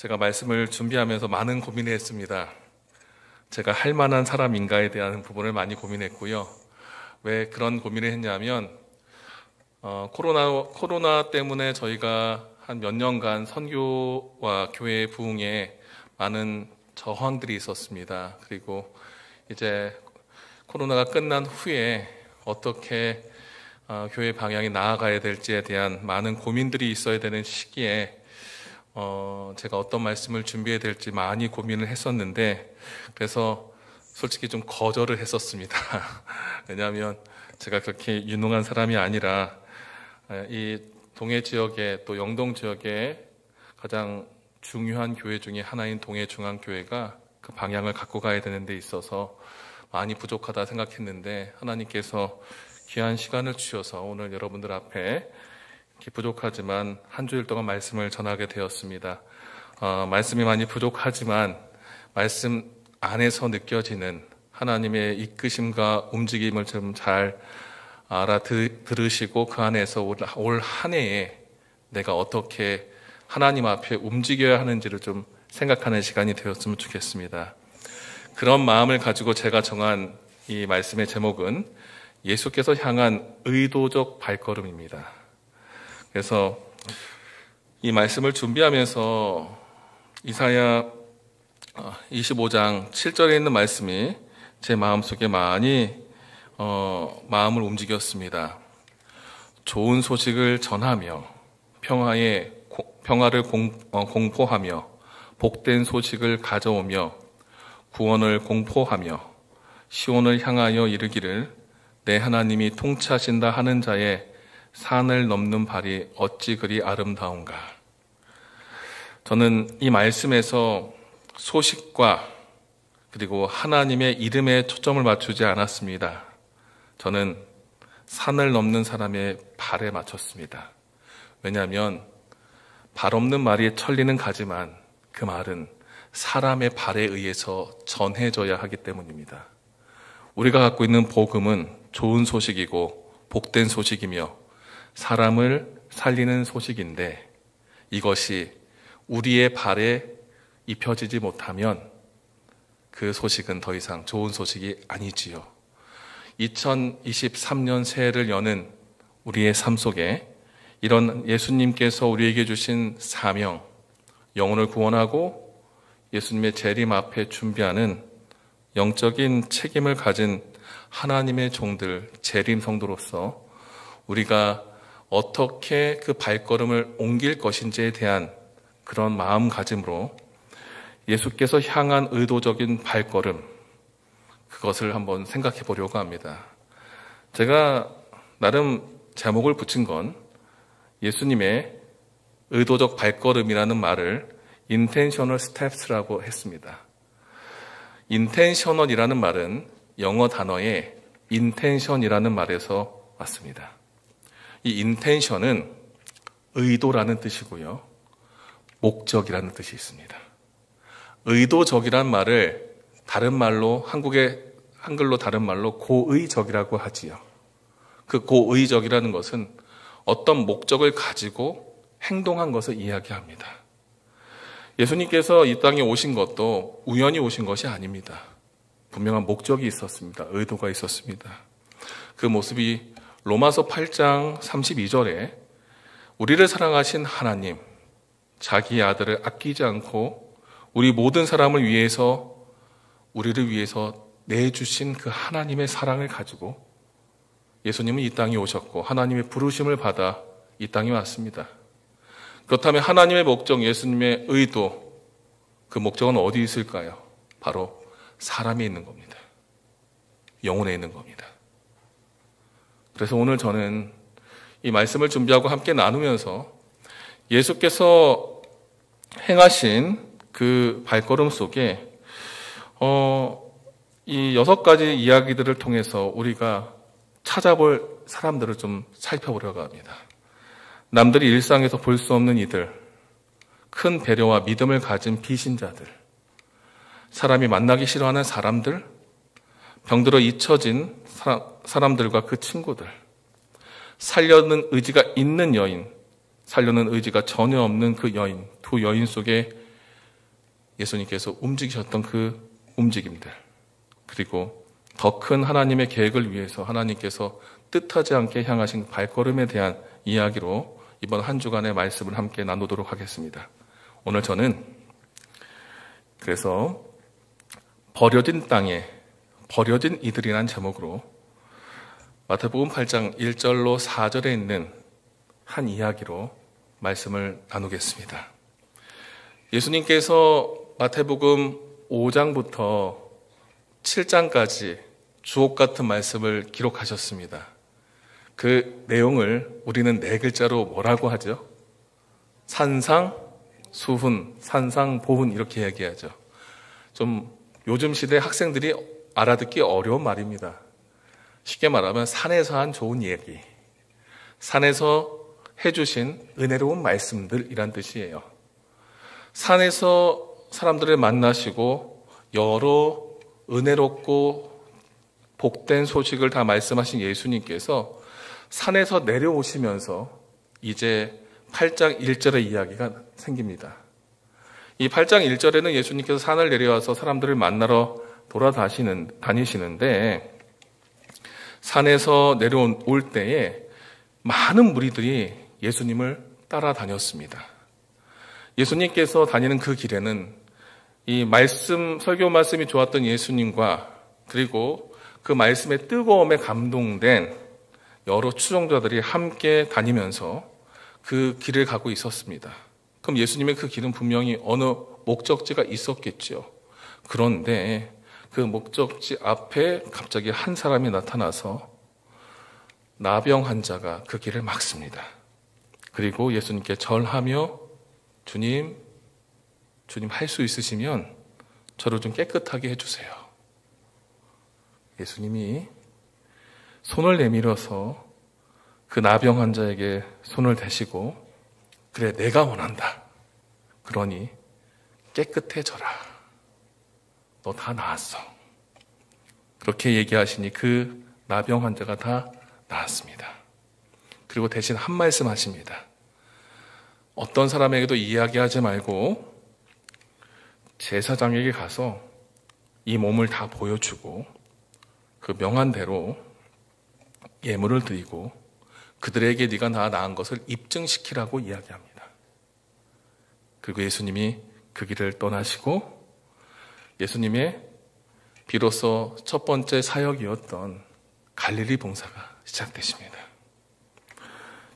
제가 말씀을 준비하면서 많은 고민을 했습니다. 제가 할 만한 사람인가에 대한 부분을 많이 고민했고요. 왜 그런 고민을 했냐면 코로나 때문에 저희가 한 몇 년간 선교와 교회 부흥에 많은 저항들이 있었습니다. 그리고 이제 코로나가 끝난 후에 어떻게 교회 방향이 나아가야 될지에 대한 많은 고민들이 있어야 되는 시기에 제가 어떤 말씀을 준비해야 될지 많이 고민을 했었는데, 그래서 솔직히 좀 거절을 했었습니다. 왜냐하면 제가 그렇게 유능한 사람이 아니라 이 동해 지역에, 또 영동 지역에 가장 중요한 교회 중에 하나인 동해중앙교회가 그 방향을 갖고 가야 되는 데 있어서 많이 부족하다 생각했는데, 하나님께서 귀한 시간을 주셔서 오늘 여러분들 앞에 부족하지만 한 주일 동안 말씀을 전하게 되었습니다. 말씀이 많이 부족하지만 말씀 안에서 느껴지는 하나님의 이끄심과 움직임을 좀 잘 알아들으시고 그 안에서 올 한 해에 내가 어떻게 하나님 앞에 움직여야 하는지를 좀 생각하는 시간이 되었으면 좋겠습니다. 그런 마음을 가지고 제가 정한 이 말씀의 제목은 예수께서 향한 의도적 발걸음입니다. 그래서 이 말씀을 준비하면서 이사야 25장 7절에 있는 말씀이 제 마음속에 많이 마음을 움직였습니다. 좋은 소식을 전하며 평화를 공포하며 복된 소식을 가져오며 구원을 공포하며 시온을 향하여 이르기를 내 하나님이 통치하신다 하는 자의 산을 넘는 발이 어찌 그리 아름다운가. 저는 이 말씀에서 소식과 그리고 하나님의 이름에 초점을 맞추지 않았습니다. 저는 산을 넘는 사람의 발에 맞췄습니다. 왜냐하면 발 없는 말이 천리는 가지만 그 말은 사람의 발에 의해서 전해져야 하기 때문입니다. 우리가 갖고 있는 복음은 좋은 소식이고 복된 소식이며 사람을 살리는 소식인데, 이것이 우리의 발에 입혀지지 못하면 그 소식은 더 이상 좋은 소식이 아니지요. 2023년 새해를 여는 우리의 삶 속에 이런 예수님께서 우리에게 주신 사명, 영혼을 구원하고 예수님의 재림 앞에 준비하는 영적인 책임을 가진 하나님의 종들, 재림 성도로서 우리가 어떻게 그 발걸음을 옮길 것인지에 대한 그런 마음가짐으로 예수께서 향한 의도적인 발걸음, 그것을 한번 생각해 보려고 합니다. 제가 나름 제목을 붙인 건 예수님의 의도적 발걸음이라는 말을 intentional steps라고 했습니다. intentional이라는 말은 영어 단어의 intention이라는 말에서 왔습니다. 이 intention은 의도라는 뜻이고요, 목적이라는 뜻이 있습니다. 의도적이란 말을 다른 말로, 한글로 다른 말로 고의적이라고 하지요. 그 고의적이라는 것은 어떤 목적을 가지고 행동한 것을 이야기합니다. 예수님께서 이 땅에 오신 것도 우연히 오신 것이 아닙니다. 분명한 목적이 있었습니다. 의도가 있었습니다. 그 모습이 로마서 8장 32절에 우리를 사랑하신 하나님, 자기 아들을 아끼지 않고 우리 모든 사람을 위해서, 우리를 위해서 내주신 그 하나님의 사랑을 가지고 예수님은 이 땅에 오셨고 하나님의 부르심을 받아 이 땅에 왔습니다. 그렇다면 하나님의 목적, 예수님의 의도, 그 목적은 어디 있을까요? 바로 사람에 있는 겁니다. 영혼에 있는 겁니다. 그래서 오늘 저는 이 말씀을 준비하고 함께 나누면서 예수께서 행하신 그 발걸음 속에 이 6가지 이야기들을 통해서 우리가 찾아볼 사람들을 좀 살펴보려고 합니다. 남들이 일상에서 볼 수 없는 이들, 큰 배려와 믿음을 가진 비신자들, 사람이 만나기 싫어하는 사람들, 병들어 잊혀진 사람들과 그 친구들, 살려는 의지가 있는 여인, 살려는 의지가 전혀 없는 그 여인, 두 여인 속에 예수님께서 움직이셨던 그 움직임들, 그리고 더 큰 하나님의 계획을 위해서 하나님께서 뜻하지 않게 향하신 발걸음에 대한 이야기로 이번 한 주간의 말씀을 함께 나누도록 하겠습니다. 오늘 저는 그래서 버려진 땅에 버려진 이들이라는 제목으로 마태복음 8장 1절로 4절에 있는 한 이야기로 말씀을 나누겠습니다. 예수님께서 마태복음 5장부터 7장까지 주옥 같은 말씀을 기록하셨습니다. 그 내용을 우리는 네 글자로 뭐라고 하죠? 산상수훈, 산상보훈 이렇게 얘기하죠. 좀 요즘 시대 학생들이 알아듣기 어려운 말입니다. 쉽게 말하면 산에서 한 좋은 얘기, 산에서 해주신 은혜로운 말씀들이란 뜻이에요. 산에서 사람들을 만나시고 여러 은혜롭고 복된 소식을 다 말씀하신 예수님께서 산에서 내려오시면서 이제 8장 1절의 이야기가 생깁니다. 이 8장 1절에는 예수님께서 산을 내려와서 사람들을 만나러 다니시는데 산에서 내려올 때에 많은 무리들이 예수님을 따라다녔습니다. 예수님께서 다니는 그 길에는 이 설교 말씀이 좋았던 예수님과 그리고 그 말씀의 뜨거움에 감동된 여러 추종자들이 함께 다니면서 그 길을 가고 있었습니다. 그럼 예수님의 그 길은 분명히 어느 목적지가 있었겠죠. 그런데 그 목적지 앞에 갑자기 한 사람이 나타나서 나병 환자가 그 길을 막습니다. 그리고 예수님께 절하며 주님 할 수 있으시면 저를 좀 깨끗하게 해주세요. 예수님이 손을 내밀어서 그 나병 환자에게 손을 대시고 그래 내가 원한다. 그러니 깨끗해져라. 너 다 나았어. 그렇게 얘기하시니 그 나병 환자가 다 나았습니다. 그리고 대신 한 말씀 하십니다. 어떤 사람에게도 이야기하지 말고 제사장에게 가서 이 몸을 다 보여주고 그 명한대로 예물을 드리고 그들에게 네가 나은 것을 입증시키라고 이야기합니다. 그리고 예수님이 그 길을 떠나시고 예수님의 비로소 첫 번째 사역이었던 갈릴리 봉사가 시작되십니다.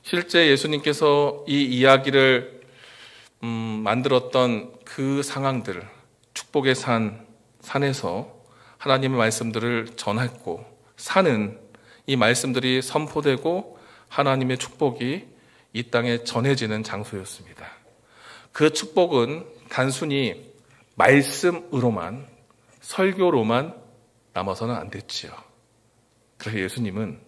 실제 예수님께서 이 이야기를 만들었던 그 상황들, 축복의 산에서 하나님의 말씀들을 전했고 산은 이 말씀들이 선포되고 하나님의 축복이 이 땅에 전해지는 장소였습니다. 그 축복은 단순히 말씀으로만 설교로만 남아서는 안 됐지요. 그래서 예수님은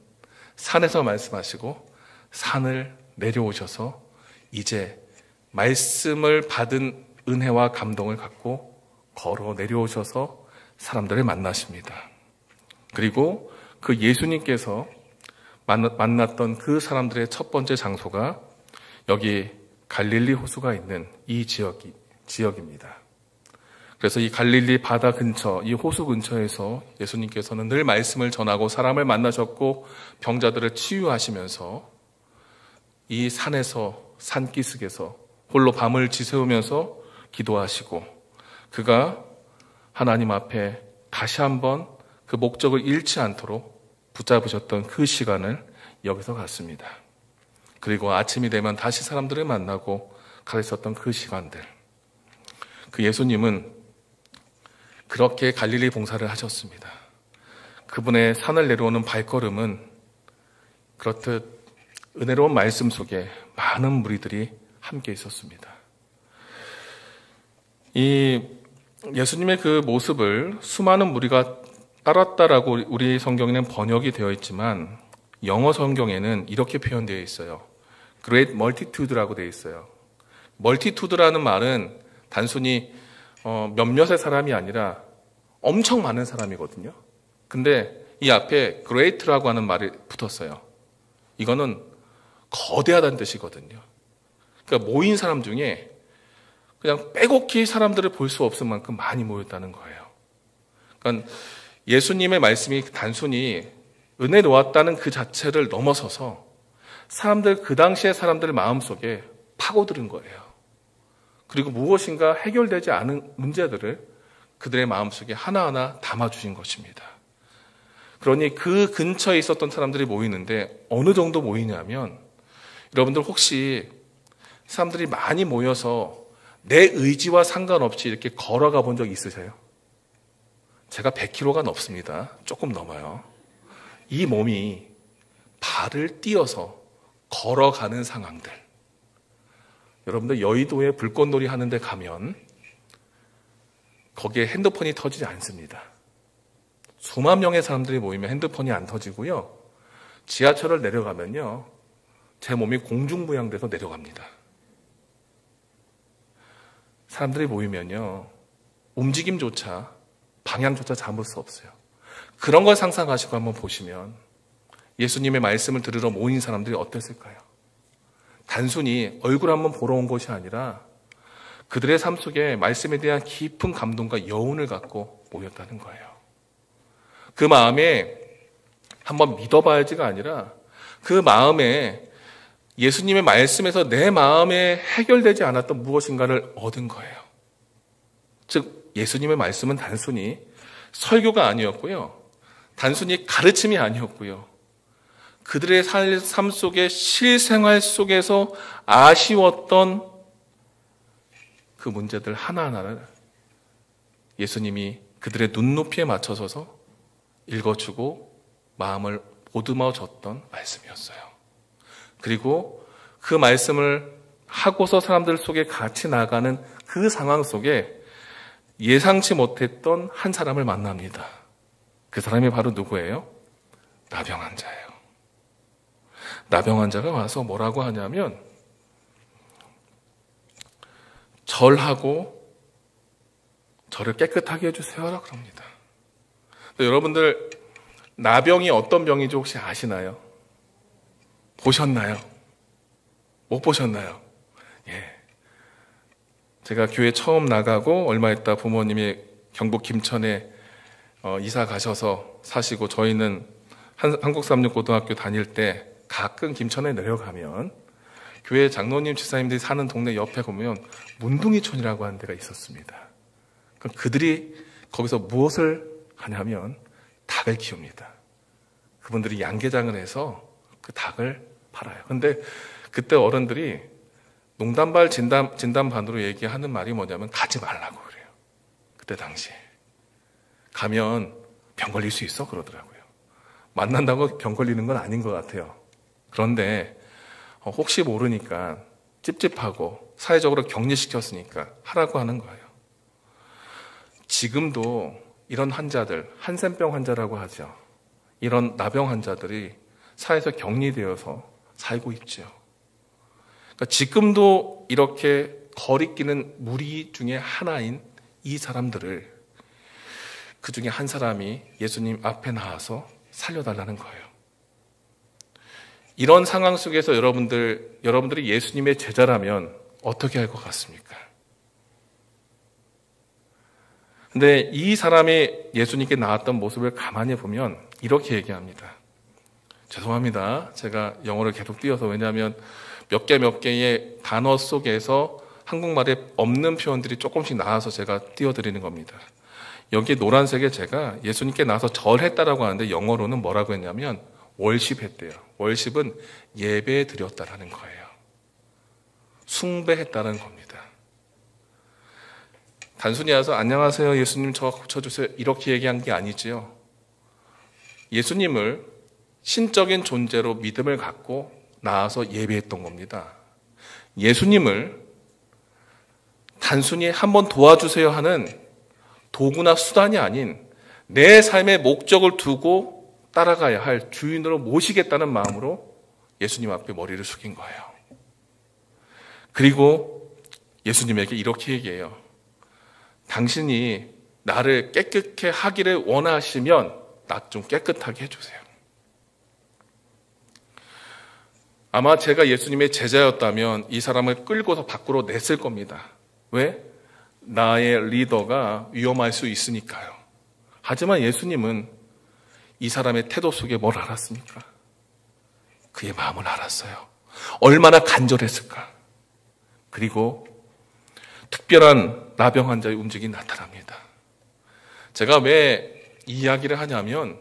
산에서 말씀하시고 산을 내려오셔서 이제 말씀을 받은 은혜와 감동을 갖고 걸어 내려오셔서 사람들을 만나십니다. 그리고 그 예수님께서 만났던 그 사람들의 첫 번째 장소가 여기 갈릴리 호수가 있는 이 지역입니다. 그래서 이 갈릴리 바다 근처, 이 호수 근처에서 예수님께서는 늘 말씀을 전하고 사람을 만나셨고 병자들을 치유하시면서 이 산기슭에서 홀로 밤을 지새우면서 기도하시고 그가 하나님 앞에 다시 한번 그 목적을 잃지 않도록 붙잡으셨던 그 시간을 여기서 갔습니다. 그리고 아침이 되면 다시 사람들을 만나고 가르쳤던 그 시간들. 그 예수님은 그렇게 갈릴리 봉사를 하셨습니다. 그분의 산을 내려오는 발걸음은 그렇듯 은혜로운 말씀 속에 많은 무리들이 함께 있었습니다. 이 예수님의 그 모습을 수많은 무리가 따랐다라고 우리 성경에는 번역이 되어 있지만 영어 성경에는 이렇게 표현되어 있어요. Great multitude라고 되어 있어요. multitude라는 말은 단순히 몇몇의 사람이 아니라 엄청 많은 사람이거든요. 근데 이 앞에 great라고 하는 말이 붙었어요. 이거는 거대하다는 뜻이거든요. 그러니까 모인 사람 중에 그냥 빼곡히 사람들을 볼 수 없을 만큼 많이 모였다는 거예요. 그러니까 예수님의 말씀이 단순히 은혜 놓았다는 그 자체를 넘어서서 그 당시의 사람들의 마음속에 파고들은 거예요. 그리고 무엇인가 해결되지 않은 문제들을 그들의 마음속에 하나하나 담아주신 것입니다. 그러니 그 근처에 있었던 사람들이 모이는데 어느 정도 모이냐면, 여러분들 혹시 사람들이 많이 모여서 내 의지와 상관없이 이렇게 걸어가 본 적 있으세요? 제가 100km가 넘습니다. 조금 넘어요. 이 몸이 발을 띄어서 걸어가는 상황들. 여러분들 여의도에 불꽃놀이 하는 데 가면 거기에 핸드폰이 터지지 않습니다. 수만 명의 사람들이 모이면 핸드폰이 안 터지고요. 지하철을 내려가면요, 제 몸이 공중부양돼서 내려갑니다. 사람들이 모이면요, 움직임조차, 방향조차 잡을 수 없어요. 그런 걸 상상하시고 한번 보시면 예수님의 말씀을 들으러 모인 사람들이 어땠을까요? 단순히 얼굴 한번 보러 온 것이 아니라 그들의 삶 속에 말씀에 대한 깊은 감동과 여운을 갖고 모였다는 거예요. 그 마음에 한번 믿어봐야지가 아니라 그 마음에 예수님의 말씀에서 내 마음에 해결되지 않았던 무엇인가를 얻은 거예요. 즉 예수님의 말씀은 단순히 설교가 아니었고요. 단순히 가르침이 아니었고요. 그들의 삶 속의 실생활 속에서 아쉬웠던 그 문제들 하나하나를 예수님이 그들의 눈높이에 맞춰서서 읽어주고 마음을 보듬어 줬던 말씀이었어요. 그리고 그 말씀을 하고서 사람들 속에 같이 나가는 그 상황 속에 예상치 못했던 한 사람을 만납니다. 그 사람이 바로 누구예요? 나병 환자예요. 나병 환자가 와서 뭐라고 하냐면, 절하고 저를 깨끗하게 해주세요라 그럽니다. 여러분들 나병이 어떤 병인지 혹시 아시나요? 보셨나요? 못 보셨나요? 예. 제가 교회 처음 나가고 얼마 있다 부모님이 경북 김천에 이사 가셔서 사시고, 저희는 한국삼육고등학교 다닐 때 가끔 김천에 내려가면 교회 장로님 집사님들이 사는 동네 옆에 보면 문둥이촌이라고 하는 데가 있었습니다. 그들이 거기서 무엇을 하냐면 닭을 키웁니다. 그분들이 양계장을 해서 그 닭을 팔아요. 근데 그때 어른들이 농담 반 진담 반으로 얘기하는 말이 뭐냐면 가지 말라고 그래요. 그때 당시에. 가면 병 걸릴 수 있어 그러더라고요. 만난다고 병 걸리는 건 아닌 것 같아요. 그런데 혹시 모르니까 찝찝하고 사회적으로 격리시켰으니까 하라고 하는 거예요. 지금도 이런 환자들, 한센병 환자라고 하죠. 이런 나병 환자들이 사회에서 격리되어서 살고 있죠. 그러니까 지금도 이렇게 거리끼는 무리 중에 하나인 이 사람들을 그 중에 한 사람이 예수님 앞에 나와서 살려달라는 거예요. 이런 상황 속에서 여러분들이 예수님의 제자라면 어떻게 할 것 같습니까? 근데 이 사람이 예수님께 나왔던 모습을 가만히 보면 이렇게 얘기합니다. 죄송합니다. 제가 영어를 계속 띄어서, 왜냐하면 몇 개의 단어 속에서 한국말에 없는 표현들이 조금씩 나와서 제가 띄워드리는 겁니다. 여기 노란색에 제가 예수님께 나와서 절했다라고 하는데 영어로는 뭐라고 했냐면 월십했대요. 월십은 예배 드렸다라는 거예요. 숭배했다는 겁니다. 단순히 와서 안녕하세요 예수님 저 고쳐주세요 이렇게 얘기한 게 아니지요. 예수님을 신적인 존재로 믿음을 갖고 나와서 예배했던 겁니다. 예수님을 단순히 한번 도와주세요 하는 도구나 수단이 아닌 내 삶의 목적을 두고 따라가야 할 주인으로 모시겠다는 마음으로 예수님 앞에 머리를 숙인 거예요. 그리고 예수님에게 이렇게 얘기해요. 당신이 나를 깨끗게 하기를 원하시면 나 좀 깨끗하게 해주세요. 아마 제가 예수님의 제자였다면 이 사람을 끌고서 밖으로 냈을 겁니다. 왜? 나의 리더가 위험할 수 있으니까요. 하지만 예수님은 이 사람의 태도 속에 뭘 알았습니까? 그의 마음을 알았어요. 얼마나 간절했을까. 그리고 특별한 나병 환자의 움직임이 나타납니다. 제가 왜 이 이야기를 하냐면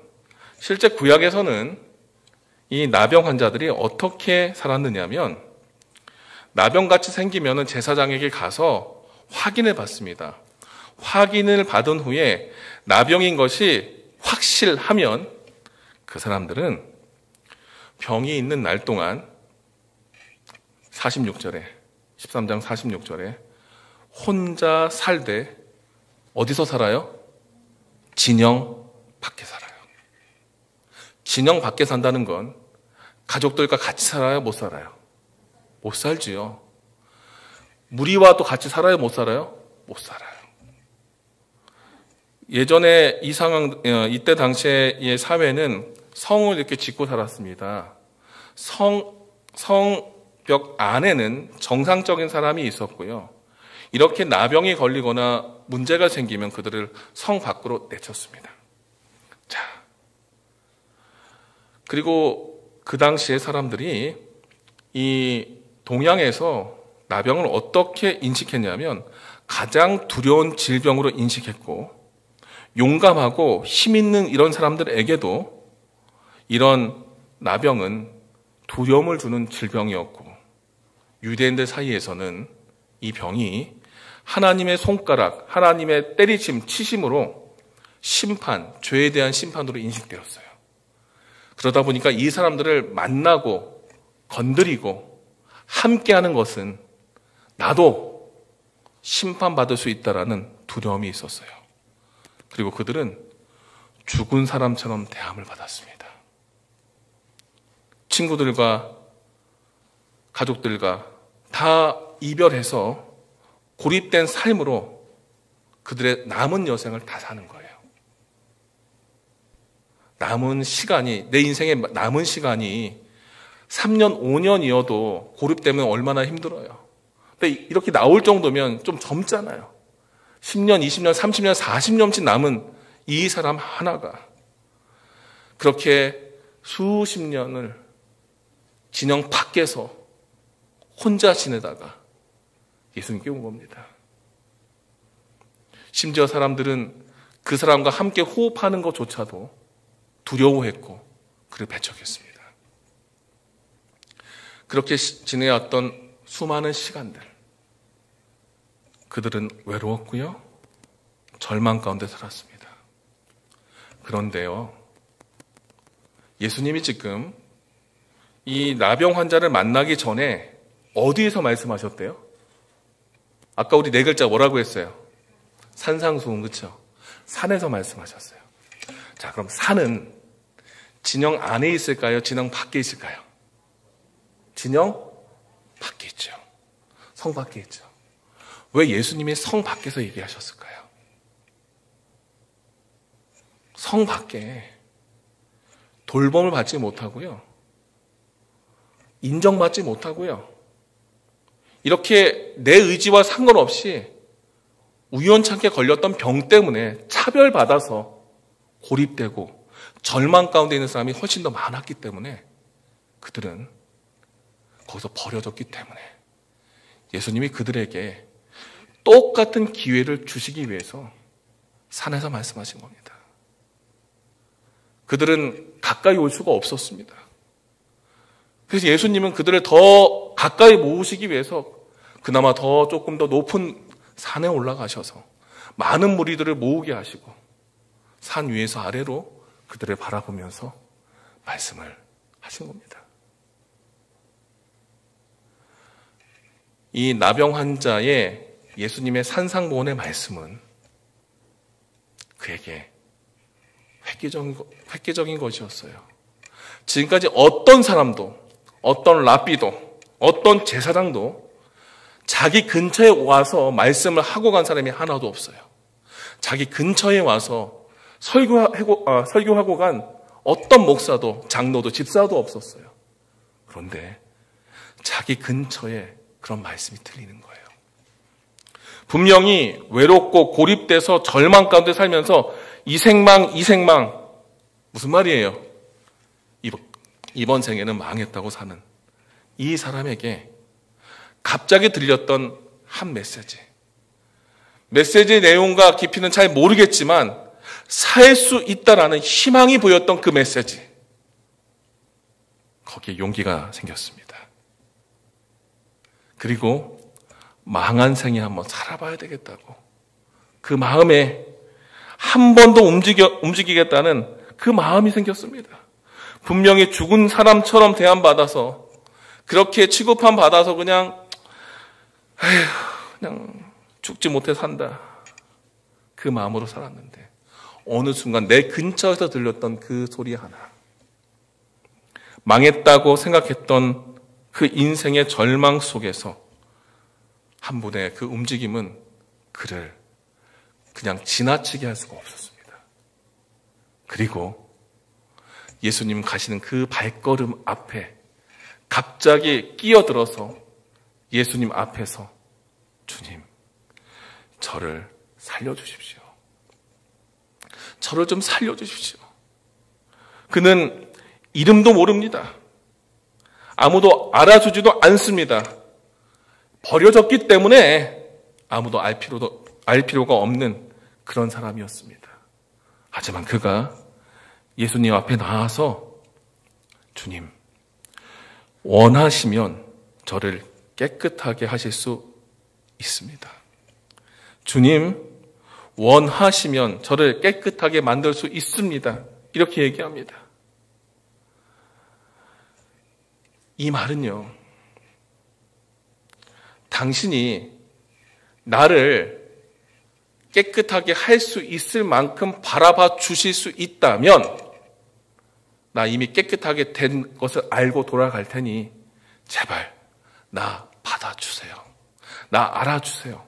실제 구약에서는 이 나병 환자들이 어떻게 살았느냐면 나병같이 생기면 제사장에게 가서 확인을 받습니다. 확인을 받은 후에 나병인 것이 확실하면 그 사람들은 병이 있는 날 동안 46절에 13장 46절에 혼자 살되 어디서 살아요? 진영 밖에 살아요. 진영 밖에 산다는 건 가족들과 같이 살아요? 못 살아요? 못 살지요. 무리와도 같이 살아요? 못 살아요? 못 살아요. 예전에 이 상황, 이때 당시의 사회는 성을 이렇게 짓고 살았습니다. 성벽 안에는 정상적인 사람이 있었고요. 이렇게 나병이 걸리거나 문제가 생기면 그들을 성 밖으로 내쳤습니다. 자, 그리고 그 당시의 사람들이 이 동양에서 나병을 어떻게 인식했냐면 가장 두려운 질병으로 인식했고 용감하고 힘 있는 이런 사람들에게도 이런 나병은 두려움을 주는 질병이었고 유대인들 사이에서는 이 병이 하나님의 손가락, 하나님의 때리심, 치심으로 심판, 죄에 대한 심판으로 인식되었어요. 그러다 보니까 이 사람들을 만나고 건드리고 함께하는 것은 나도 심판받을 수 있다라는 두려움이 있었어요. 그리고 그들은 죽은 사람처럼 대함을 받았습니다. 친구들과 가족들과 다 이별해서 고립된 삶으로 그들의 남은 여생을 다 사는 거예요. 남은 시간이, 내 인생의 남은 시간이 3년, 5년이어도 고립되면 얼마나 힘들어요. 근데 이렇게 나올 정도면 좀 젊잖아요. 10년, 20년, 30년, 40년씩 남은 이 사람 하나가 그렇게 수십 년을 진영 밖에서 혼자 지내다가 예수님께 온 겁니다. 심지어 사람들은 그 사람과 함께 호흡하는 것조차도 두려워했고 그를 배척했습니다. 그렇게 지내왔던 수많은 시간들 그들은 외로웠고요. 절망 가운데 살았습니다. 그런데요. 예수님이 지금 이 나병 환자를 만나기 전에 어디에서 말씀하셨대요? 아까 우리 네 글자 뭐라고 했어요? 산상수훈, 그렇죠? 산에서 말씀하셨어요. 자, 그럼 산은 진영 안에 있을까요? 진영 밖에 있을까요? 진영 밖에 있죠. 성 밖에 있죠. 왜 예수님이 성 밖에서 얘기하셨을까요? 성 밖에 돌봄을 받지 못하고요. 인정받지 못하고요. 이렇게 내 의지와 상관없이 우연찮게 걸렸던 병 때문에 차별받아서 고립되고 절망 가운데 있는 사람이 훨씬 더 많았기 때문에 그들은 거기서 버려졌기 때문에 예수님이 그들에게 똑같은 기회를 주시기 위해서 산에서 말씀하신 겁니다. 그들은 가까이 올 수가 없었습니다. 그래서 예수님은 그들을 더 가까이 모으시기 위해서 그나마 조금 더 높은 산에 올라가셔서 많은 무리들을 모으게 하시고 산 위에서 아래로 그들을 바라보면서 말씀을 하신 겁니다. 이 나병 환자의 예수님의 산상보훈의 말씀은 그에게 획기적인 것이었어요. 지금까지 어떤 사람도, 어떤 랍비도, 어떤 제사장도 자기 근처에 와서 말씀을 하고 간 사람이 하나도 없어요. 자기 근처에 와서 설교하고 간 어떤 목사도, 장로도, 집사도 없었어요. 그런데 자기 근처에 그런 말씀이 들리는 거예요. 분명히 외롭고 고립돼서 절망 가운데 살면서 이생망 무슨 말이에요? 이번 생에는 망했다고 사는 이 사람에게 갑자기 들렸던 한 메시지의 내용과 깊이는 잘 모르겠지만 살 수 있다라는 희망이 보였던 그 메시지, 거기에 용기가 생겼습니다. 그리고 망한 생에 한번 살아봐야 되겠다고 그 마음에 한 번 더 움직이겠다는 그 마음이 생겼습니다. 분명히 죽은 사람처럼 대함받아서 그렇게 취급함 받아서 그냥 죽지 못해 산다, 그 마음으로 살았는데 어느 순간 내 근처에서 들렸던 그 소리 하나, 망했다고 생각했던 그 인생의 절망 속에서 한 분의 그 움직임은 그를 그냥 지나치게 할 수가 없었습니다. 그리고 예수님 가시는 그 발걸음 앞에 갑자기 끼어들어서 예수님 앞에서 주님, 저를 살려주십시오. 저를 좀 살려주십시오. 그는 이름도 모릅니다. 아무도 알아주지도 않습니다. 버려졌기 때문에 아무도 알 필요가 없는 그런 사람이었습니다. 하지만 그가 예수님 앞에 나와서 주님, 원하시면 저를 깨끗하게 하실 수 있습니다. 주님, 원하시면 저를 깨끗하게 만들 수 있습니다. 이렇게 얘기합니다. 이 말은요, 당신이 나를 깨끗하게 할 수 있을 만큼 바라봐 주실 수 있다면 나 이미 깨끗하게 된 것을 알고 돌아갈 테니 제발 나 받아주세요. 나 알아주세요.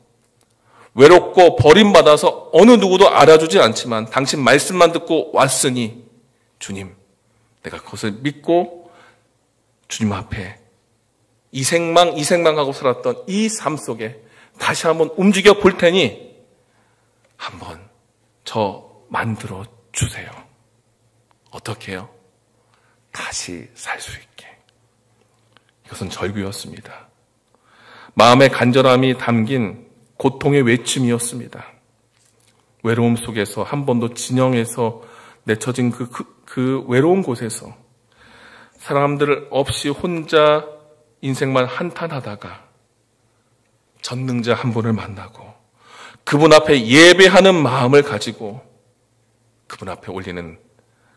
외롭고 버림받아서 어느 누구도 알아주지 않지만 당신 말씀만 듣고 왔으니 주님, 내가 그것을 믿고 주님 앞에 이생망하고 살았던 이 삶 속에 다시 한번 움직여 볼 테니 한번 저 만들어 주세요. 어떻게 해요? 다시 살 수 있게. 이것은 절규였습니다. 마음의 간절함이 담긴 고통의 외침이었습니다. 외로움 속에서 한 번도 진영에서 내쳐진 그 외로운 곳에서 사람들 없이 혼자 인생만 한탄하다가 전능자 한 분을 만나고 그분 앞에 예배하는 마음을 가지고 그분 앞에 올리는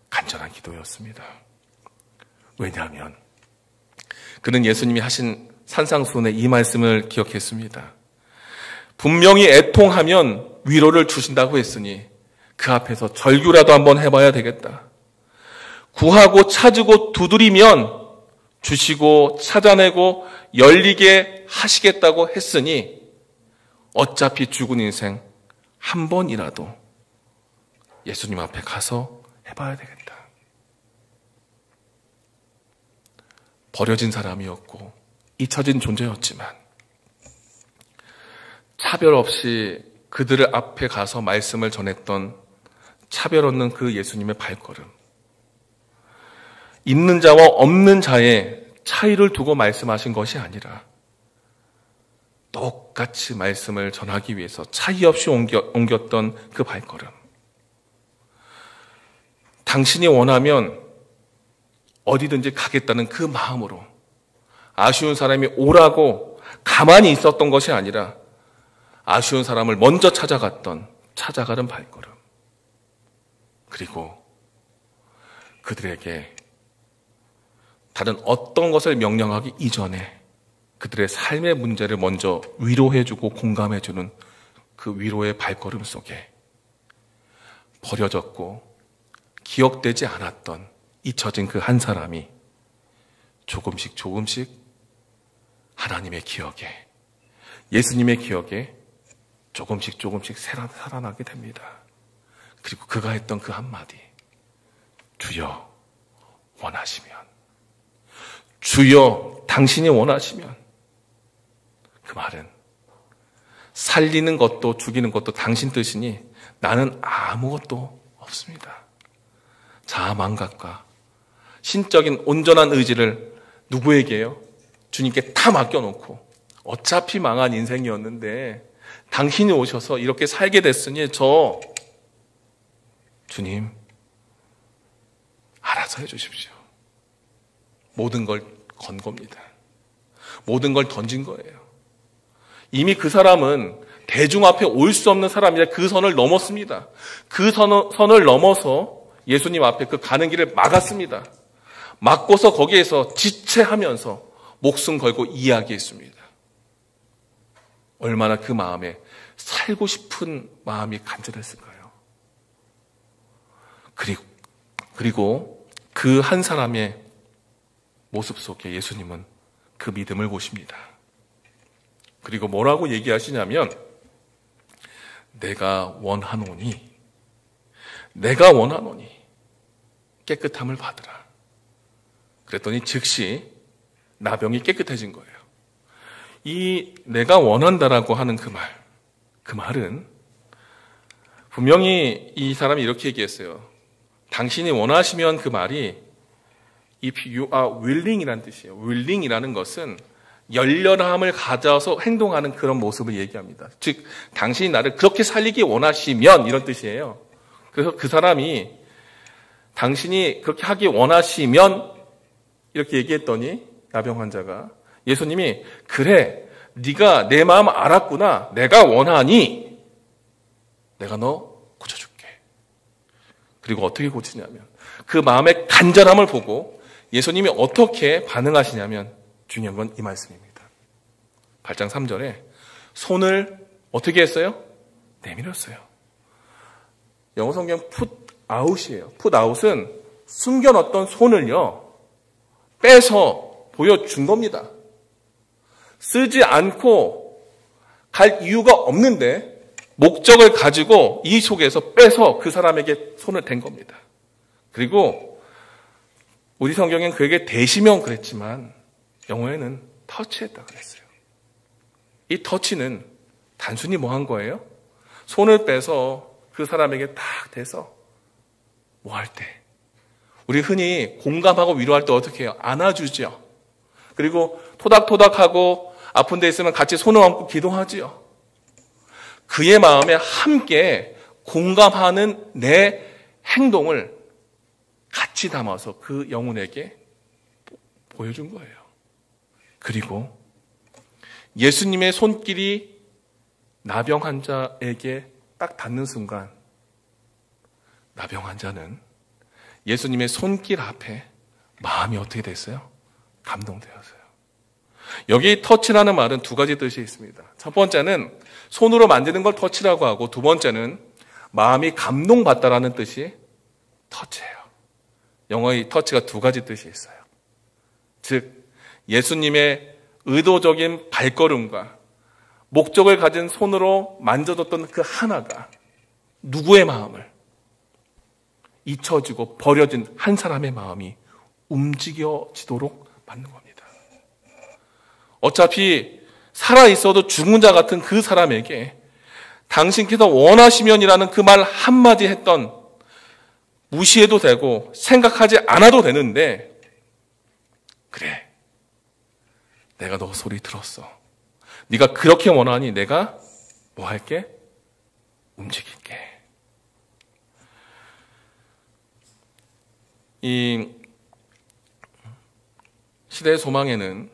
간절한 기도였습니다. 왜냐하면 그는 예수님이 하신 산상수훈의 이 말씀을 기억했습니다. 분명히 애통하면 위로를 주신다고 했으니 그 앞에서 절규라도 한번 해봐야 되겠다. 구하고 찾으고 두드리면 주시고 찾아내고 열리게 하시겠다고 했으니 어차피 죽은 인생 한 번이라도 예수님 앞에 가서 해봐야 되겠다. 버려진 사람이었고 잊혀진 존재였지만 차별 없이 그들을 앞에 가서 말씀을 전했던 차별 없는 그 예수님의 발걸음, 있는 자와 없는 자의 차이를 두고 말씀하신 것이 아니라 똑같이 말씀을 전하기 위해서 차이 없이 옮겼던 그 발걸음. 당신이 원하면 어디든지 가겠다는 그 마음으로 아쉬운 사람이 오라고 가만히 있었던 것이 아니라 아쉬운 사람을 먼저 찾아가는 발걸음. 그리고 그들에게 다른 어떤 것을 명령하기 이전에 그들의 삶의 문제를 먼저 위로해주고 공감해주는 그 위로의 발걸음 속에 버려졌고 기억되지 않았던 잊혀진 그 한 사람이 조금씩 하나님의 기억에, 예수님의 기억에 조금씩 살아나게 됩니다. 그리고 그가 했던 그 한마디, 주여 원하시면, 주여 당신이 원하시면, 그 말은 살리는 것도 죽이는 것도 당신 뜻이니 나는 아무것도 없습니다. 자아망각과 신적인 온전한 의지를 누구에게요? 주님께 다 맡겨놓고 어차피 망한 인생이었는데 당신이 오셔서 이렇게 살게 됐으니 주님 알아서 해주십시오. 모든 걸 건 겁니다. 모든 걸 던진 거예요. 이미 그 사람은 대중 앞에 올 수 없는 사람이라 그 선을 넘었습니다. 그 선을 넘어서 예수님 앞에 그 가는 길을 막았습니다. 막고서 거기에서 지체하면서 목숨 걸고 이야기했습니다. 얼마나 그 마음에 살고 싶은 마음이 간절했을까요? 그리고 그 한 사람의 모습 속에 예수님은 그 믿음을 보십니다. 그리고 뭐라고 얘기하시냐면 내가 원하노니 깨끗함을 받으라. 그랬더니 즉시 나병이 깨끗해진 거예요. 이 내가 원한다라고 하는 그 말은 분명히 이 사람이 이렇게 얘기했어요. 당신이 원하시면 그 말이 if you are willing이라는 뜻이에요. willing이라는 것은 열렬함을 가져서 행동하는 그런 모습을 얘기합니다. 즉 당신이 나를 그렇게 살리기 원하시면 이런 뜻이에요. 그래서 그 사람이 당신이 그렇게 하기 원하시면 이렇게 얘기했더니 나병 환자가 예수님이 그래 네가 내 마음 알았구나. 내가 원하니 내가 너 고쳐줄게. 그리고 어떻게 고치냐면 그 마음의 간절함을 보고 예수님이 어떻게 반응하시냐면 중요한 건 이 말씀입니다. 8장 3절에 손을 어떻게 했어요? 내밀었어요. 영어 성경 put out이에요. put out은 숨겨놨던 손을요 빼서 보여준 겁니다. 쓰지 않고 갈 이유가 없는데 목적을 가지고 이 속에서 빼서 그 사람에게 손을 댄 겁니다. 그리고 우리 성경엔 그에게 대시면 그랬지만 영어에는 터치했다 그랬어요. 이 터치는 단순히 뭐 한 거예요? 손을 빼서 그 사람에게 딱 대서 뭐 할 때 우리 흔히 공감하고 위로할 때 어떻게 해요? 안아주죠. 그리고 토닥토닥하고 아픈 데 있으면 같이 손을 얹고 기도하지요. 그의 마음에 함께 공감하는 내 행동을 같이 담아서 그 영혼에게 보여준 거예요. 그리고 예수님의 손길이 나병 환자에게 딱 닿는 순간 나병 환자는 예수님의 손길 앞에 마음이 어떻게 됐어요? 감동되었어요. 여기 터치라는 말은 두 가지 뜻이 있습니다. 첫 번째는 손으로 만지는 걸 터치라고 하고 두 번째는 마음이 감동받다라는 뜻이 터치예요. 영어의 터치가 두 가지 뜻이 있어요. 즉 예수님의 의도적인 발걸음과 목적을 가진 손으로 만져줬던 그 하나가 누구의 마음을 잊혀지고 버려진 한 사람의 마음이 움직여지도록 만든 겁니다. 어차피 살아있어도 죽은 자 같은 그 사람에게 당신께서 원하시면이라는 그 말 한마디 했던 무시해도 되고 생각하지 않아도 되는데 그래 내가 너 소리 들었어. 네가 그렇게 원하니 내가 뭐 할게? 움직일게. 이 시대의 소망에는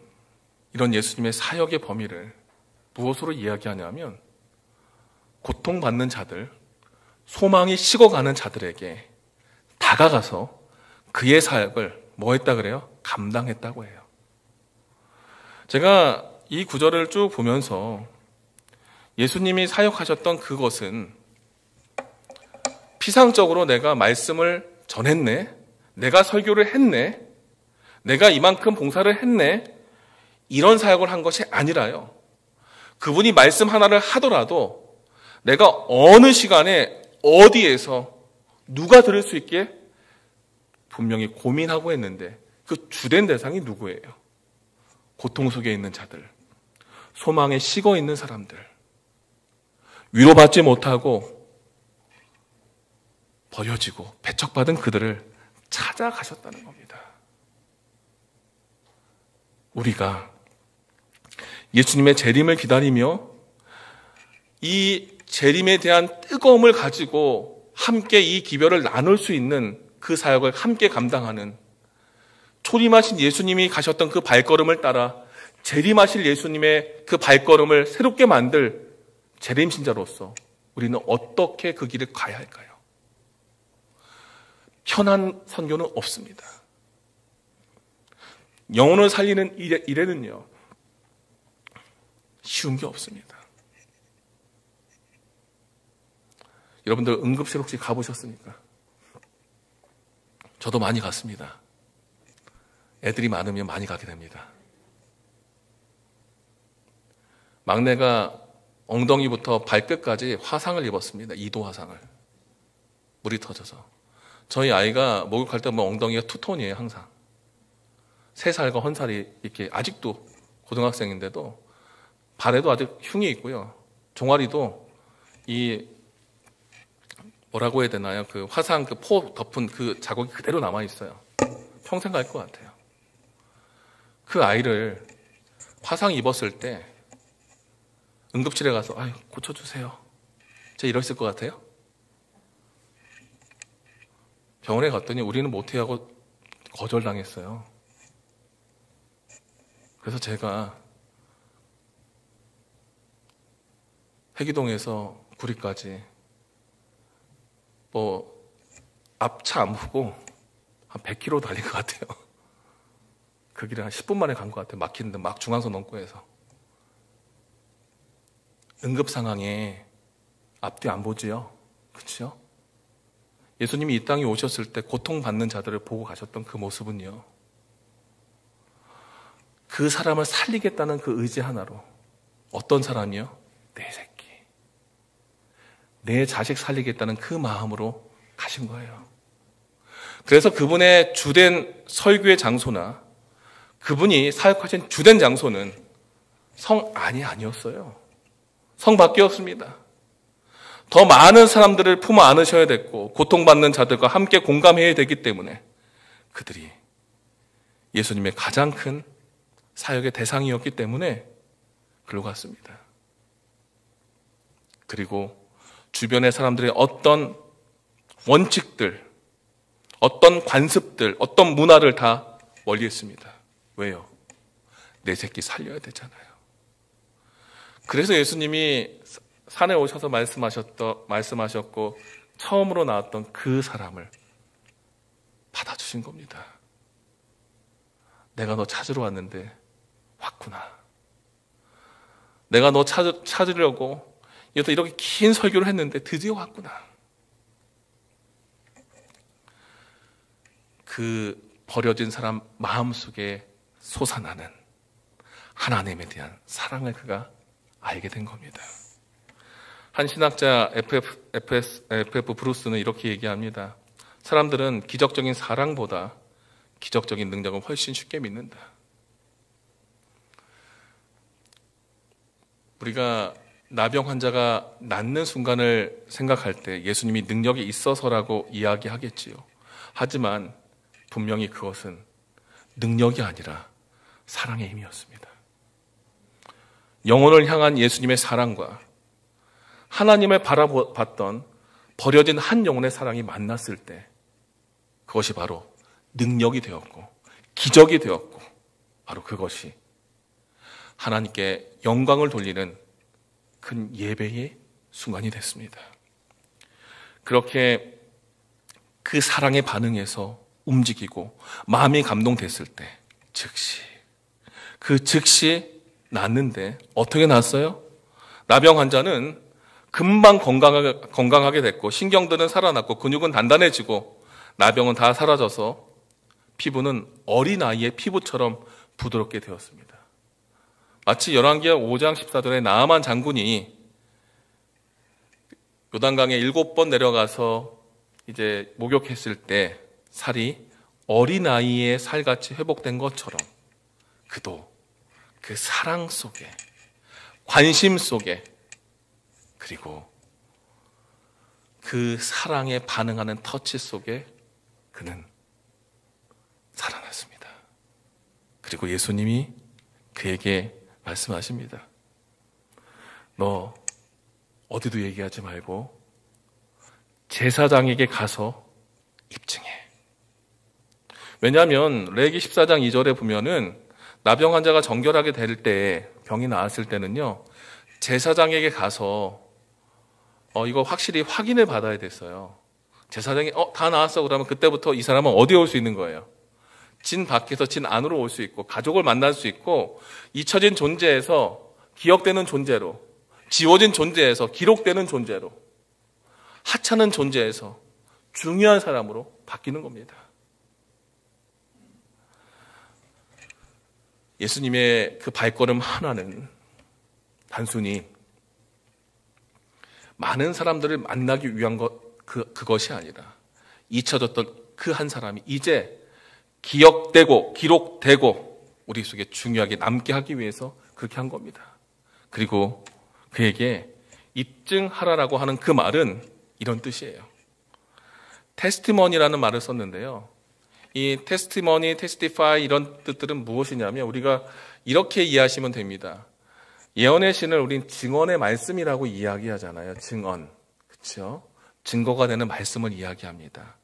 이런 예수님의 사역의 범위를 무엇으로 이야기하냐면 고통받는 자들, 소망이 식어가는 자들에게 다가가서 그의 사역을 뭐 했다 그래요? 감당했다고 해요. 제가 이 구절을 쭉 보면서 예수님이 사역하셨던 그것은 피상적으로 내가 말씀을 전했네, 내가 설교를 했네, 내가 이만큼 봉사를 했네, 이런 사역을 한 것이 아니라요. 그분이 말씀 하나를 하더라도 내가 어느 시간에 어디에서 누가 들을 수 있게 분명히 고민하고 했는데 그 주된 대상이 누구예요? 고통 속에 있는 자들, 소망에 식어 있는 사람들, 위로받지 못하고 버려지고 배척받은 그들을 찾아가셨다는 겁니다. 우리가 예수님의 재림을 기다리며 이 재림에 대한 뜨거움을 가지고 함께 이 기별을 나눌 수 있는 그 사역을 함께 감당하는, 초림하신 예수님이 가셨던 그 발걸음을 따라 재림하실 예수님의 그 발걸음을 새롭게 만들 재림신자로서 우리는 어떻게 그 길을 가야 할까요? 편한 선교는 없습니다. 영혼을 살리는 일에는요, 쉬운 게 없습니다. 여러분들 응급실 혹시 가보셨습니까? 저도 많이 갔습니다. 애들이 많으면 많이 가게 됩니다. 막내가 엉덩이부터 발끝까지 화상을 입었습니다. 2도 화상을. 물이 터져서. 저희 아이가 목욕할 때 엉덩이가 투톤이에요, 항상. 3살과 1살이 이렇게 아직도 고등학생인데도 발에도 아직 흉이 있고요. 종아리도 뭐라고 해야 되나요? 그 화상 그 포 덮은 그 자국이 그대로 남아 있어요. 평생 갈 것 같아요. 그 아이를 화상 입었을 때 응급실에 가서 고쳐주세요. 제가 이랬을 것 같아요? 병원에 갔더니 우리는 못해 하고 거절당했어요. 그래서 제가 회기동에서 구리까지 앞차 안 보고 한 100km 달린 것 같아요. 그 길에 한 10분 만에 간 것 같아요. 막히는데 막 중앙선 넘고 해서. 응급 상황에 앞뒤 안 보지요? 그렇죠? 예수님이 이 땅에 오셨을 때 고통받는 자들을 보고 가셨던 그 모습은요, 그 사람을 살리겠다는 그 의지 하나로, 어떤 사람이요? 내 새끼, 내 자식 살리겠다는 그 마음으로 가신 거예요. 그래서 그분의 주된 설교의 장소나 그분이 사역하신 주된 장소는 성 안이 아니었어요. 성 밖이었습니다. 더 많은 사람들을 품어 안으셔야 됐고 고통받는 자들과 함께 공감해야 되기 때문에 그들이 예수님의 가장 큰 사역의 대상이었기 때문에 글로 갔습니다. 그리고 주변의 사람들의 어떤 원칙들, 어떤 관습들, 어떤 문화를 다 멀리했습니다. 왜요? 내 새끼 살려야 되잖아요. 그래서 예수님이 산에 오셔서 말씀하셨고 처음으로 나왔던 그 사람을 받아주신 겁니다. 내가 너 찾으러 왔는데 왔구나. 내가 너 찾으려고 이렇게 긴 설교를 했는데 드디어 왔구나. 그 버려진 사람 마음속에 솟아나는 하나님에 대한 사랑을 그가 알게 된 겁니다. 한 신학자 F.F. 브루스는 이렇게 얘기합니다. 사람들은 기적적인 사랑보다 기적적인 능력을 훨씬 쉽게 믿는다. 우리가 나병 환자가 낫는 순간을 생각할 때 예수님이 능력이 있어서라고 이야기하겠지요. 하지만 분명히 그것은 능력이 아니라 사랑의 힘이었습니다. 영혼을 향한 예수님의 사랑과 하나님을 바라봤던 버려진 한 영혼의 사랑이 만났을 때 그것이 바로 능력이 되었고 기적이 되었고 바로 그것이 하나님께 영광을 돌리는 큰 예배의 순간이 됐습니다. 그렇게 그 사랑에 반응해서 움직이고 마음이 감동됐을 때 즉시 낫는데 어떻게 낫어요? 나병 환자는 금방 건강하게 됐고 신경들은 살아났고 근육은 단단해지고 나병은 다 사라져서 피부는 어린아이의 피부처럼 부드럽게 되었습니다. 마치 열왕기하 5장 14절에 나아만 장군이 요단강에 7번 내려가서 이제 목욕했을 때 살이 어린아이의 살같이 회복된 것처럼 그도 그 사랑 속에 관심 속에 그리고 그 사랑에 반응하는 터치 속에 그는 살아났습니다. 그리고 예수님이 그에게 말씀하십니다. 너 어디도 얘기하지 말고 제사장에게 가서 입증해. 왜냐하면 레위기 14장 2절에 보면은 나병 환자가 정결하게 될 때, 병이 나았을 때는요, 제사장에게 가서 이거 확실히 확인을 받아야 됐어요. 제사장이 다 나았어 그러면 그때부터 이 사람은 어디에 올 수 있는 거예요? 진 밖에서 진 안으로 올 수 있고 가족을 만날 수 있고 잊혀진 존재에서 기억되는 존재로, 지워진 존재에서 기록되는 존재로, 하찮은 존재에서 중요한 사람으로 바뀌는 겁니다. 예수님의 그 발걸음 하나는 단순히 많은 사람들을 만나기 위한 그것이 아니라 잊혀졌던 그 한 사람이 이제 기억되고 기록되고 우리 속에 중요하게 남게 하기 위해서 그렇게 한 겁니다. 그리고 그에게 입증하라라고 하는 그 말은 이런 뜻이에요. 테스티머니라는 말을 썼는데요. 이 테스티머니, 테스티파이 이런 뜻들은 무엇이냐면 우리가 이렇게 이해하시면 됩니다. 예언의 신을 우린 증언의 말씀이라고 이야기하잖아요. 증언. 그렇죠? 증거가 되는 말씀을 이야기합니다.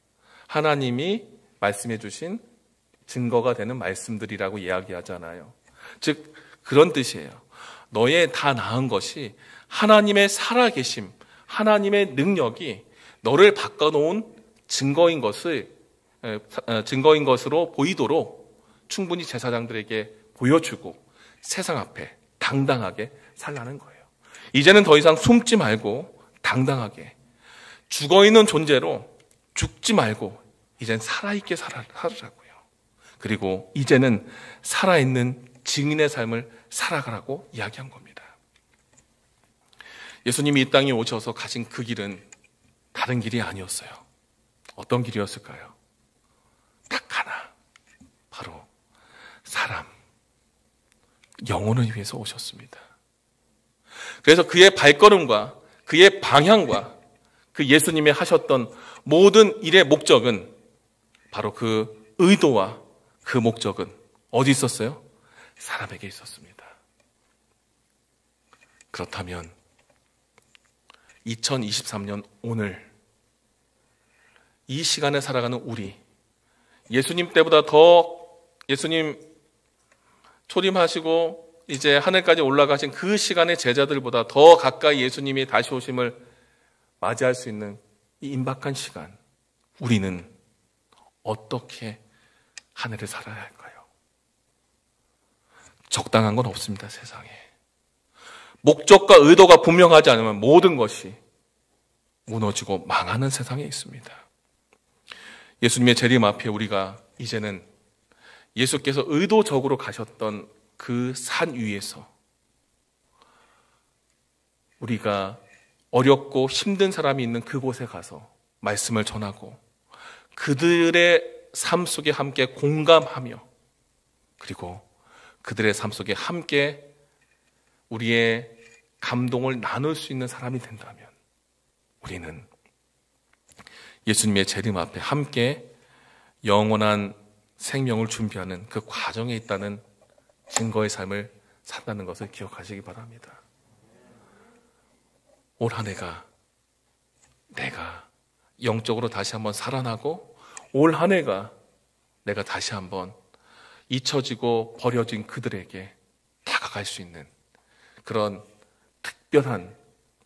하나님이 말씀해 주신 증거가 되는 말씀들이라고 이야기하잖아요. 즉 그런 뜻이에요. 너의 다 나은 것이 하나님의 살아계심, 하나님의 능력이 너를 바꿔놓은 증거인 것으로 보이도록 충분히 제사장들에게 보여주고 세상 앞에 당당하게 살라는 거예요. 이제는 더 이상 숨지 말고 당당하게 죽어있는 존재로 죽지 말고 이젠 살아있게 살으라고요. 그리고 이제는 살아있는 증인의 삶을 살아가라고 이야기한 겁니다. 예수님이 이 땅에 오셔서 가신 그 길은 다른 길이 아니었어요. 어떤 길이었을까요? 딱 하나, 바로 사람, 영혼을 위해서 오셨습니다. 그래서 그의 발걸음과 그의 방향과 그 예수님이 하셨던 모든 일의 목적은 바로 그 의도와 그 목적은 어디 있었어요? 사람에게 있었습니다. 그렇다면 2023년 오늘 이 시간에 살아가는 우리, 예수님 때보다 더 예수님 초림하시고 이제 하늘까지 올라가신 그 시간의 제자들보다 더 가까이 예수님이 다시 오심을 맞이할 수 있는 이 임박한 시간, 우리는 어떻게 한 해를 살아야 할까요? 적당한 건 없습니다, 세상에. 목적과 의도가 분명하지 않으면 모든 것이 무너지고 망하는 세상에 있습니다. 예수님의 재림 앞에 우리가 이제는 예수께서 의도적으로 가셨던 그 산 위에서 우리가 어렵고 힘든 사람이 있는 그곳에 가서 말씀을 전하고 그들의 삶 속에 함께 공감하며 그리고 그들의 삶 속에 함께 우리의 감동을 나눌 수 있는 사람이 된다면 우리는 예수님의 재림 앞에 함께 영원한 생명을 준비하는 그 과정에 있다는 증거의 삶을 산다는 것을 기억하시기 바랍니다. 올 한 해가 내가 영적으로 다시 한번 살아나고 올 한 해가 내가 다시 한번 잊혀지고 버려진 그들에게 다가갈 수 있는 그런 특별한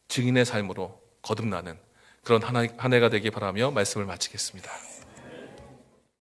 증인의 삶으로 거듭나는 그런 한 해가 되길 바라며 말씀을 마치겠습니다.